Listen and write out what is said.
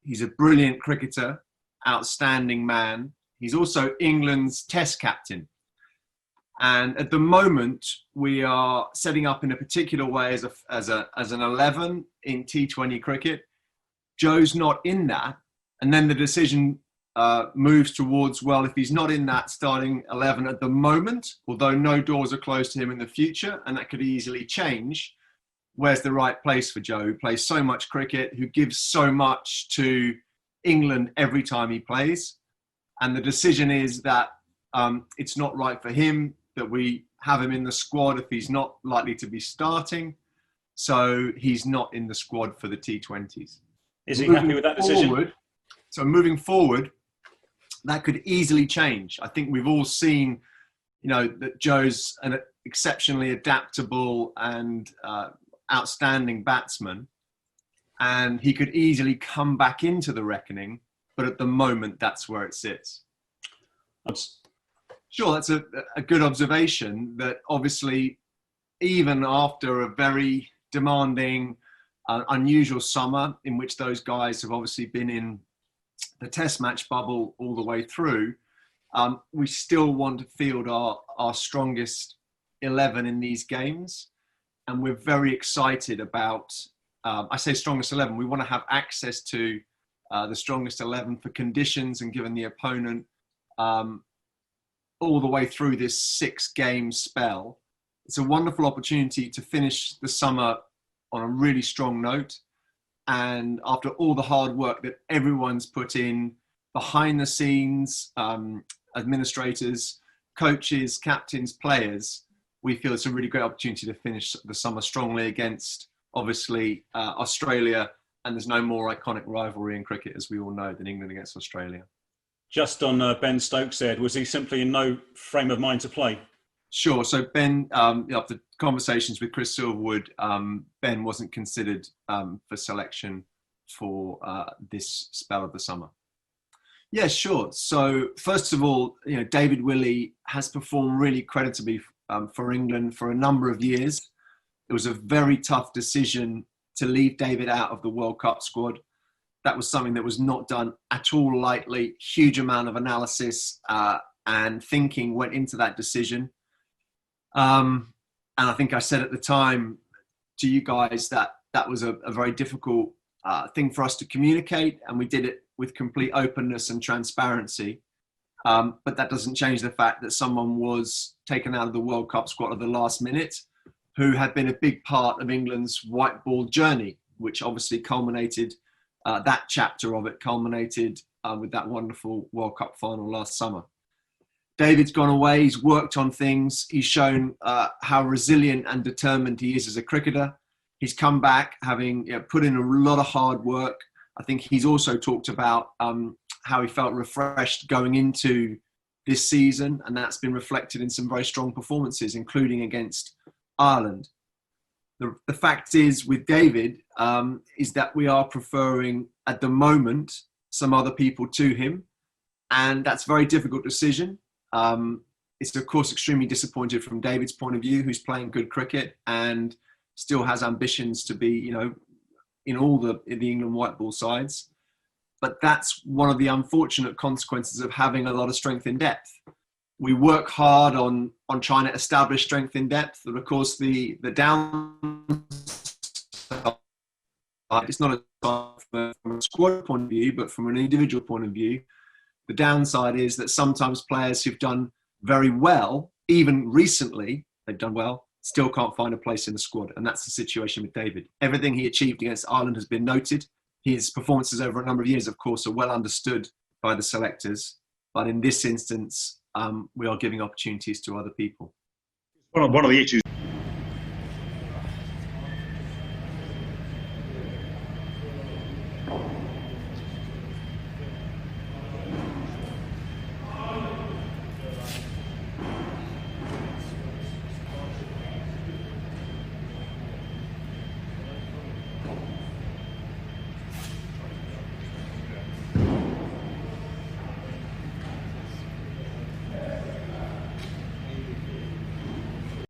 He's a brilliant cricketer, outstanding man. He's also England's Test captain. And at the moment, we are setting up in a particular way as an 11 in T20 cricket. Joe's not in that. And then the decision moves towards, well, if he's not in that starting 11 at the moment, although no doors are closed to him in the future, and that could easily change, where's the right place for Joe, who plays so much cricket, who gives so much to England every time he plays. And the decision is that it's not right for him that we have him in the squad if he's not likely to be starting. So he's not in the squad for the T20s. Is he happy with that decision? So moving forward, that could easily change. I think we've all seen, that Joe's an exceptionally adaptable and outstanding batsman, and he could easily come back into the reckoning. But at the moment, that's where it sits. Sure, that's a good observation. That obviously, even after a very demanding, unusual summer in which those guys have obviously been in the test match bubble all the way through, we still want to field our strongest 11 in these games. And we're very excited about, I say strongest 11, we want to have access to the strongest 11 for conditions and given the opponent all the way through this 6-game spell. It's a wonderful opportunity to finish the summer on a really strong note. And after all the hard work that everyone's put in behind the scenes, administrators, coaches, captains, players, we feel it's a really great opportunity to finish the summer strongly against, obviously, Australia. And there's no more iconic rivalry in cricket, as we all know, than England against Australia. Just on Ben Stokes said, was he simply in no frame of mind to play? Sure. So Ben, after conversations with Chris Silverwood, Ben wasn't considered for selection for this spell of the summer. Yeah, sure. So first of all, David Willey has performed really creditably for England for a number of years. It was a very tough decision to leave David out of the World Cup squad. That was something that was not done at all lightly. Huge amount of analysis and thinking went into that decision. And I think I said at the time to you guys that was a very difficult thing for us to communicate, and we did it with complete openness and transparency. But that doesn't change the fact that someone was taken out of the World Cup squad at the last minute, who had been a big part of England's white ball journey, which obviously culminated, that chapter of it culminated with that wonderful World Cup final last summer. David's gone away, he's worked on things, he's shown how resilient and determined he is as a cricketer. He's come back having put in a lot of hard work. I think he's also talked about how he felt refreshed going into this season, and that's been reflected in some very strong performances, including against Ireland. The fact is with David is that we are preferring at the moment some other people to him, and that's a very difficult decision. It's of course extremely disappointed from David's point of view, who's playing good cricket and still has ambitions to be, in all the England white ball sides. But that's one of the unfortunate consequences of having a lot of strength in depth. We work hard on trying to establish strength in depth, but of course the down, it's not from a squad point of view, but from an individual point of view, the downside is that sometimes players who've done very well, even recently, they've done well, still can't find a place in the squad. And that's the situation with David. Everything he achieved against Ireland has been noted. His performances over a number of years, of course, are well understood by the selectors. But in this instance, we are giving opportunities to other people. One of the issues